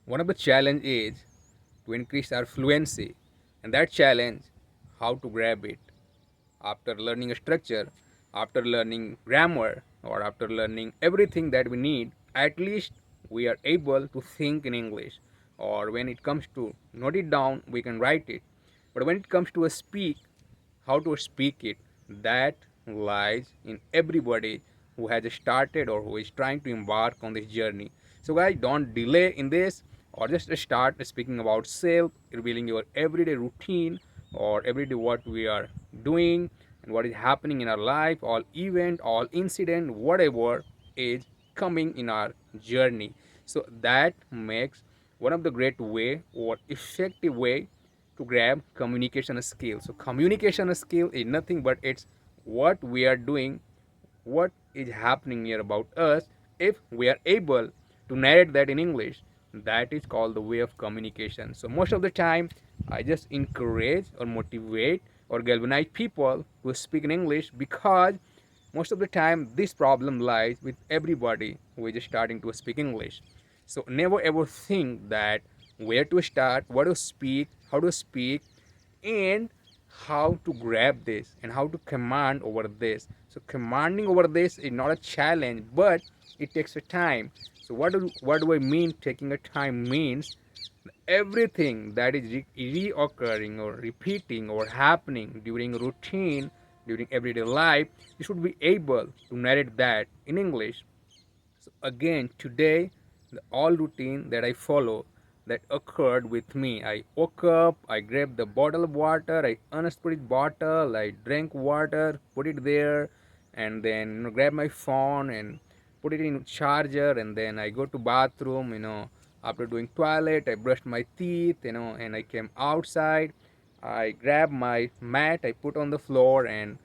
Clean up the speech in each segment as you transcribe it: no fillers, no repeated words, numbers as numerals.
One of the challenge is to increase our fluency, and that challenge, how to grab it. After learning a structure, after learning grammar, or after learning everything that we need, at least we are able to think in English. Or when it comes to note it down, we can write it. But when it comes to a speak, how to speak it, that lies in everybody who has started or who is trying to embark on this journey. So guys, don't delay in this, or just start speaking about self, revealing your everyday routine or everyday what we are doing and what is happening in our life, all event, all incident, whatever is coming in our journey. So that makes one of the great way or effective way to grab communication skill. So communication skill is nothing but it's what we are doing, what is happening here about us. If we are able to narrate that in English, that is called the way of communication. So most of the time, I just encourage or motivate or galvanize people to speak in English, because most of the time this problem lies with everybody who is just starting to speak English. So never ever think that where to start, what to speak, how to speak, and how to grab this and how to command over this. So commanding over this is not a challenge, but it takes a time. So what do I mean taking a time means everything that is reoccurring or repeating or happening during routine, during everyday life, you should be able to narrate that in English. So again, today, the all routine that I follow that occurred with me. I woke up, I grabbed the bottle of water, I unscrewed bottle, I drank water, put it there, and then grab my phone and put it in charger, and then I go to bathroom. After doing toilet, I brushed my teeth. And I came outside. I grabbed my mat, I put on the floor and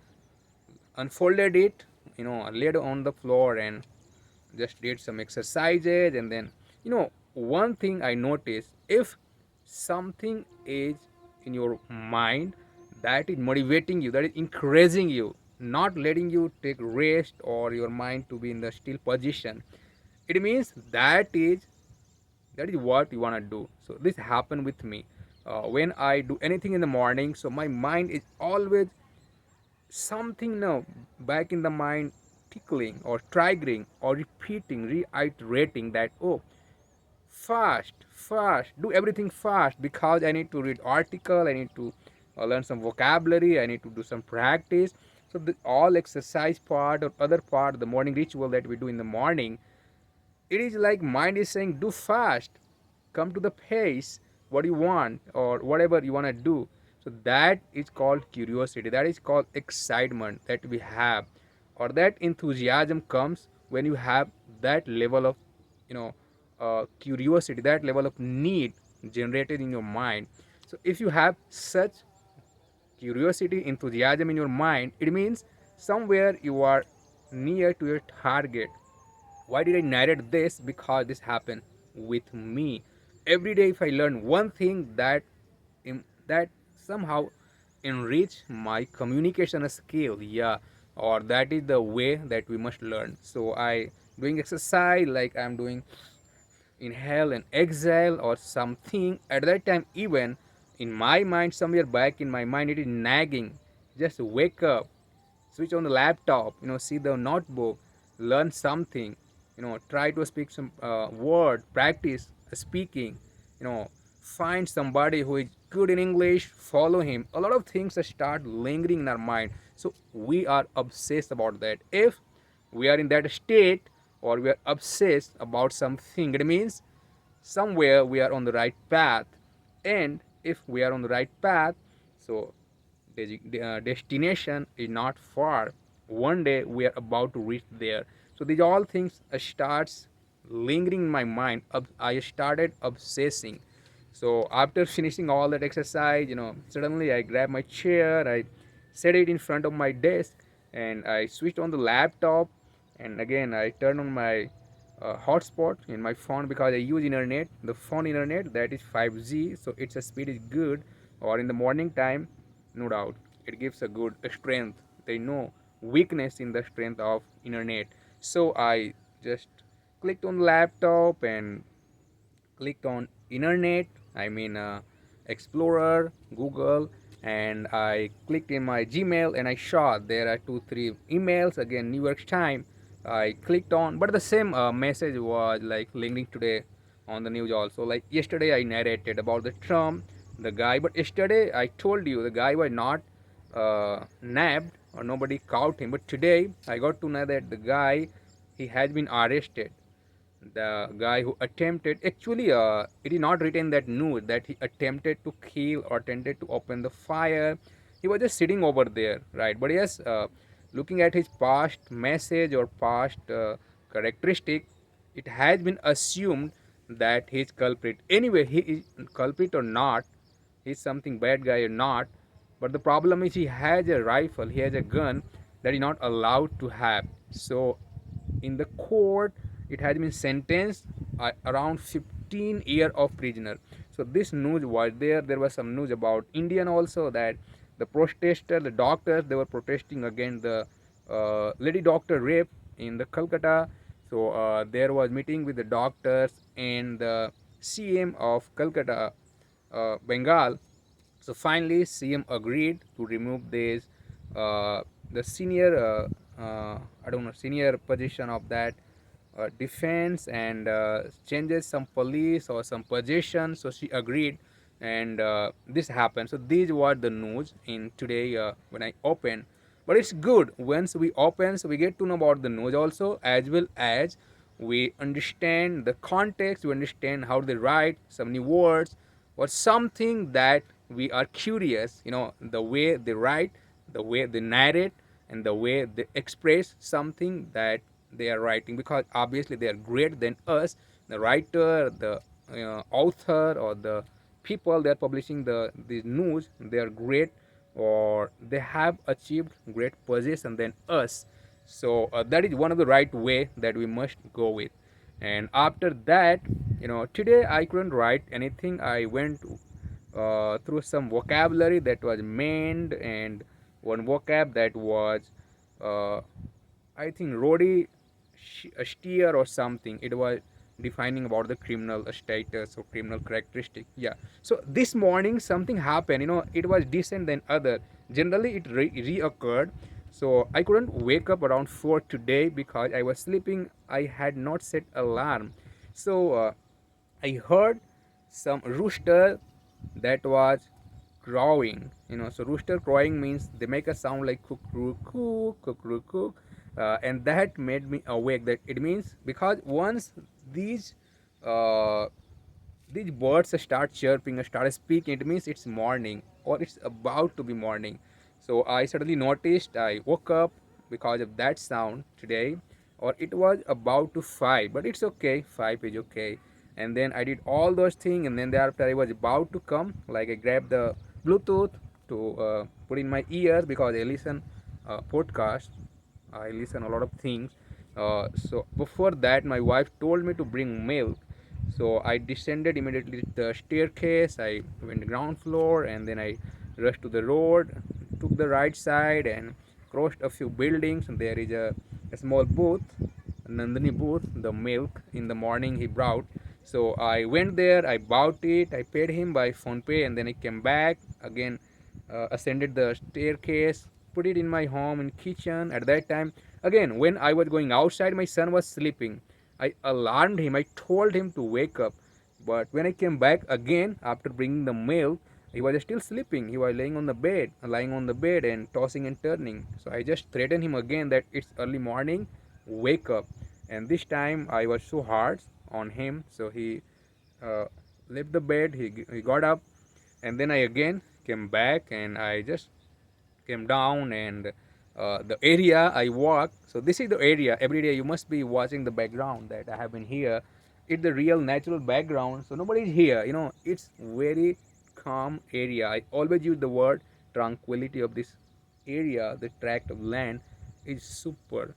unfolded it, laid on the floor and just did some exercises. And then one thing I noticed, if something is in your mind that is motivating you, that is encouraging you, not letting you take rest or your mind to be in the still position, it means that is what you want to do. So this happened with me when I do anything in the morning. So my mind is always something now back in the mind, tickling or triggering or repeating, reiterating that, oh, fast, fast, do everything fast, because I need to read article, I need to learn some vocabulary, I need to do some practice. So the all exercise part or other part, the morning ritual that we do in the morning, it is like mind is saying do fast, come to the pace, what you want or whatever you want to do. So that is called curiosity, that is called excitement that we have, or that enthusiasm comes when you have that level of you know curiosity, that level of need generated in your mind. So if you have such curiosity, enthusiasm in your mind, it means somewhere you are near to your target. Why did I narrate this? Because this happened with me. Every day, if I learn one thing that somehow enrich my communication skill, yeah, or that is the way that we must learn. So I doing exercise like I'm doing inhale and exhale or something. At that time, even in my mind, somewhere back in my mind, it is nagging. Just wake up, switch on the laptop, see the notebook, learn something, try to speak some word, practice speaking, find somebody who is good in English, follow him. A lot of things start lingering in our mind. So we are obsessed about that. If we are in that state or we are obsessed about something, it means somewhere we are on the right path. And if we are on the right path, so the destination is not far. One day we are about to reach there. So these all things starts lingering in my mind. I started obsessing. So after finishing all that exercise, suddenly I grab my chair, I set it in front of my desk, and I switched on the laptop, and again I turn on my hotspot in my phone, because I use internet, the phone internet that is 5G, so its speed is good. Or in the morning time, no doubt, it gives a good strength. There is no weakness in the strength of internet. So I just clicked on the laptop and clicked on internet, I mean Explorer, Google, and I clicked in my Gmail and I saw there are 2 3 emails again New York Times. I clicked on, but the same message was like linking today on the news also. Like yesterday I narrated about the Trump, the guy, but yesterday I told you the guy was not nabbed or nobody caught him, but today I got to know that the guy, he has been arrested. The guy who attempted, actually it is not written that news that he attempted to kill or attempted to open the fire. He was just sitting over there, right? But yes, looking at his past message or past characteristic, it has been assumed that he is culprit. Anyway, he is culprit or not, he's something bad guy or not, but the problem is he has a rifle, he has a gun that is not allowed to have. So in the court it has been sentenced around 15 year of prisoner. So this news was there. There was some news about Indian also, that the protester, the doctors, they were protesting against the lady doctor rape in the Calcutta. So there was meeting with the doctors and the CM of Calcutta, Bengal. So finally, CM agreed to remove this the senior I don't know, senior position of that defense, and changes some police or some position. So she agreed, and this happened. So these were the news in today when I open. But it's good once we open, so we get to know about the news also, as well as we understand the context, we understand how they write some new words or something that we are curious, the way they write, the way they narrate, and the way they express something that they are writing, because obviously they are greater than us, the writer, the author, or the people that are publishing the news. They are great, or they have achieved great position than us. So that is one of the right way that we must go with. And after that, today I couldn't write anything. I went through some vocabulary that was meant, and one vocab that was uh, I think Rodi steer or something. It was defining about the criminal status or criminal characteristic. Yeah. So this morning something happened. It was decent than other. Generally it reoccurred. So I couldn't wake up around 4 today because I was sleeping. I had not set alarm. So I heard some rooster that was crowing. So rooster crowing means they make a sound like cuckoo, and that made me awake. That it means, because once these uh, these birds start chirping or start speaking, it means it's morning or it's about to be morning. So I suddenly noticed, I woke up because of that sound today, or it was about to 5, but it's okay, 5 is okay. And then I did all those things, and then thereafter I was about to come, like I grabbed the Bluetooth to put in my ears, because I listen podcast, I listen a lot of things. So before that my wife told me to bring milk. So I descended immediately the staircase. I went to ground floor, and then I rushed to the road, took the right side, and crossed a few buildings. And there is a small booth, Nandini booth, the milk in the morning he brought. So I went there, I bought it, I paid him by phone pay, and then I came back again, ascended the staircase, put it in my home in kitchen. At that time, again when I was going outside, my son was sleeping. I alarmed him, I told him to wake up. But when I came back again after bringing the milk, he was still sleeping. He was lying on the bed and tossing and turning. So I just threatened him again that it's early morning, wake up. And this time I was so hard on him, so he uh, left the bed. He got up, and then I again came back, and I just came down, and the area I walk. So this is the area. Every day you must be watching the background that I have been here. It's the real natural background. So nobody is here. It's very calm area. I always use the word tranquility of this area. The tract of land is super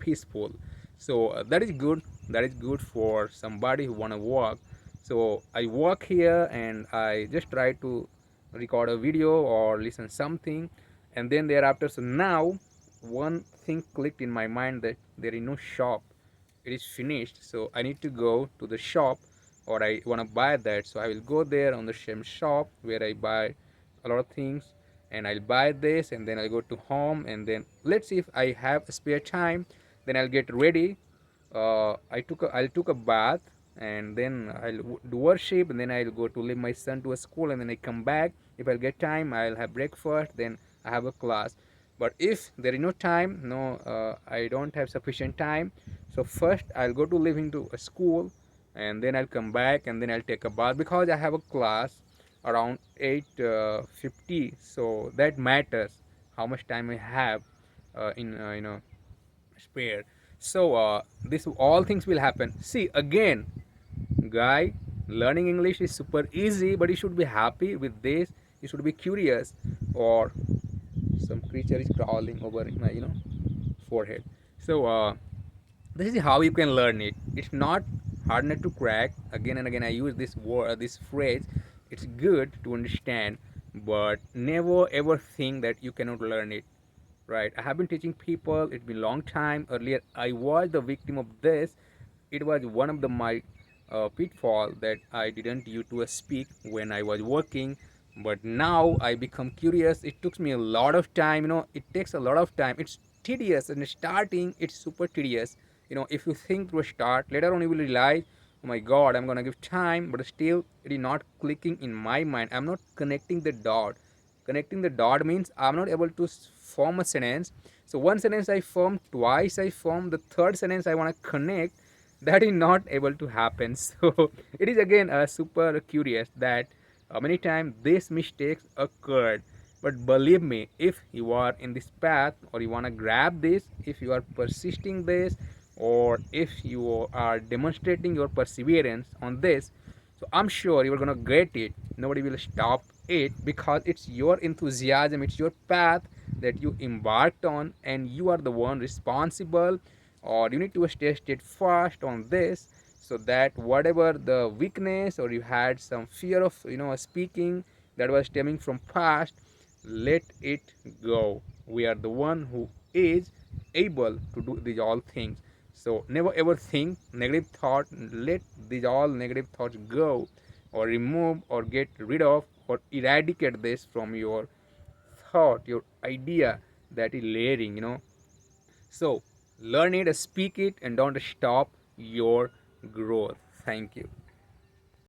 peaceful. So that is good. That is good for somebody who wanna walk. So I walk here, and I just try to record a video or listen something, and then thereafter, so now one thing clicked in my mind, that there is no shop, it is finished. So I need to go to the shop or I want to buy that. So I will go there on the same shop where I buy a lot of things, and I'll buy this, and then I'll go to home, and then let's see if I have spare time. Then I'll get ready. I'll took a bath, and then I'll do worship, and then I'll go to leave my son to a school, and then I come back. If I'll get time, I'll have breakfast. Then I have a class. But if there is no time, no, I don't have sufficient time. So first I'll go to live into a school, and then I'll come back, and then I'll take a bath because I have a class around 8:50. So that matters how much time I have in spare. So this all things will happen. See again, guy, learning English is super easy, but you should be happy with this. You should be curious. Or some creature is crawling over my forehead. So this is how you can learn it. It's not hard enough to crack. Again and again I use this word, this phrase. It's good to understand, but never ever think that you cannot learn it. Right, I have been teaching people. It's been a long time. Earlier I was the victim of this. It was one of the my pitfall that I didn't used to speak when I was working. But now I become curious. It took me a lot of time. It takes a lot of time. It's tedious, and starting it's super tedious. If you think to start, later on you will realize, oh my God, I'm gonna give time, but still it is not clicking in my mind. I'm not connecting the dot. Connecting the dot means I'm not able to form a sentence. So one sentence I form, twice I form, the third sentence I want to connect, that is not able to happen. So it is again super curious that many times these mistakes occurred. But believe me, if you are in this path, or you want to grab this, if you are persisting this, or if you are demonstrating your perseverance on this, so I'm sure you're gonna get it. Nobody will stop it, because it's your enthusiasm, it's your path that you embarked on, and you are the one responsible. Or you need to stay steadfast on this, so that whatever the weakness, or you had some fear of speaking that was stemming from past, let it go. We are the one who is able to do these all things. So never ever think negative thought. Let these all negative thoughts go, or remove, or get rid of, or eradicate this from your thought, your idea that is layering. So learn it, speak it, and don't stop your growth. Thank you.